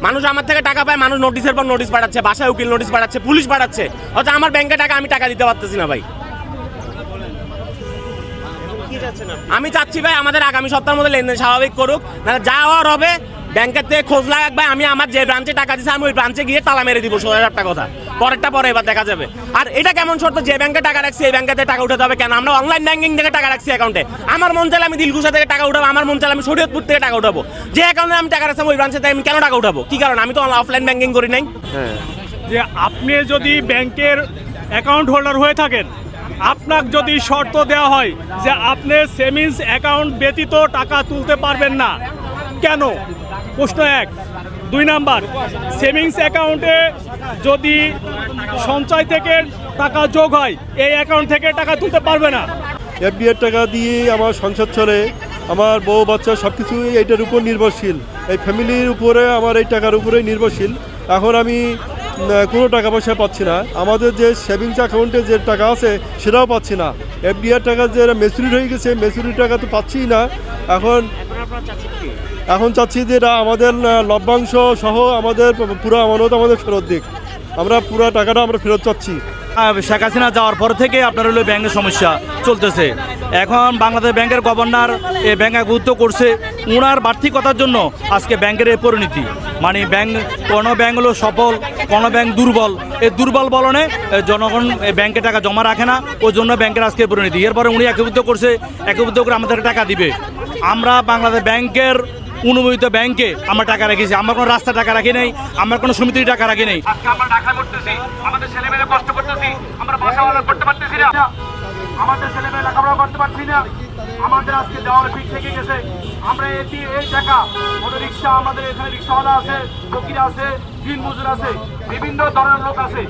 মানুষ আমার থেকে টাকা পায়, মানুষ নোটিশের পর নোটিশ পাঠাচ্ছে, বাসায় উকিল নোটিশ পাঠাচ্ছে, পুলিশ পাঠাচ্ছে, অথচ আমার ব্যাংকে টাকা আমি টাকা দিতে পারতেছি না ভাই। আমি চাচ্ছি ভাই আমাদের আগামী সপ্তাহের মধ্যে লেনদেন স্বাভাবিক করুক, না যা হওয়ার হবে। ব্যাংকের থেকে খোঁজ লাগাক ভাই, আমি আমার যে ব্রাঞ্চে টাকা দিচ্ছি আমি ওই ব্রাঞ্চে গিয়ে তালা মেরে দিব, 16,000 কথা। পরেরটা পরে এবার দেখা যাবে। আর এটা কেমন শর্ত, যে ব্যাংকে টাকা রাখছি এই ব্যাংকে টাকা উঠাতে হবে কেন? আমরা অনলাইন ব্যাংকিং থেকে টাকা রাখছি অ্যাকাউন্টে, আমার মন চাইলে আমি দিলকুশা থেকে টাকা উঠাবো, আমার মন চাইলে আমি শরীয়তপুর থেকে টাকা উঠাবো। যে অ্যাকাউন্টে আমি টাকা রাখছি ওই ব্রাঞ্চে আমি কেন টাকা উঠাবো? কি কারণ? আমি তো অফলাইন ব্যাংকিং করি নাই। যে আপনি যদি ব্যাংকের অ্যাকাউন্ট হোল্ডার হয়ে থাকেন, আপনাকে যদি শর্ত দেওয়া হয় যে আপনি সেভিংস অ্যাকাউন্ট ব্যতীত টাকা তুলতে পারবেন না, কেন? প্রশ্ন 1। 2 নাম্বার, সেভিংস অ্যাকাউন্টে যদি সঞ্চয় থেকে টাকা যোগ হয়, এই অ্যাকাউন্ট থেকে টাকা তুলতে পারবে না। এফডি এর টাকা দিয়ে আমার সংসার চলে, আমার বউ বাচ্চা সব কিছুই এইটার উপর নির্ভরশীল, এই ফ্যামিলির উপরে আমার এই টাকার উপরেই নির্ভরশীল। এখন আমি কোনো টাকা পয়সা পাচ্ছি না, আমাদের যে সেভিংস অ্যাকাউন্টে যে টাকা আছে সেটাও পাচ্ছি না। এফডিআর টাকা যে ম্যাচুরিটি হয়ে গেছে, ম্যাচুরিটি টাকা তো পাচ্ছিই না। এখন চাচ্ছি যে এটা আমাদের লভ্যাংশ সহ আমাদের পুরো আমানত আমাদের ফেরত দিক, আমরা পুরো টাকাটা আমরা ফেরত চাচ্ছি। শেখ হাসিনা যাওয়ার পর থেকে আপনার হলো ব্যাংকের সমস্যা চলতেছে। এখন বাংলাদেশ ব্যাংকের গভর্নর এই ব্যাংকে গুরুত্ব করছে, ওনার বাড়তিকতার জন্য আজকে ব্যাংকের এই পরিণতি। মানে কোনো ব্যাংক হলো সফল, কোনো ব্যাংক দুর্বল। এই দুর্বল বলনে জনগণ ব্যাংকে টাকা জমা রাখে না, ওই জন্য ব্যাংকের আজকে পরিণতি। এরপরে উনি একীভূত করছে, একীভূত করে আমাদের টাকা দিবে। আমরা বাংলাদেশ ব্যাংকের অনুমোদিত ব্যাংকে আমরা টাকা রেখেছি, আমরা কোনো রাস্তা টাকা রাখি নাই, আমরা কোনো সমিতির টাকা রাখি নাই। আজকে আমরা ঢাকায় পড়তেছি, আমাদের ছেলেমেয়েরা কষ্ট করতেছি, আমরা বাসা করতে পারতেছি না, আমাদের ছেলেমেয়ে লেখাপড়া করতে পারছি না, আমাদের আজকে দেওয়ার পিঠ থেকে গেছে। আমরা এই টাকা অটো রিক্সা, আমাদের এখানে রিক্সাওয়ালা আছে, ফকির আছে, দিন মজুর আছে, বিভিন্ন ধরনের লোক আছে।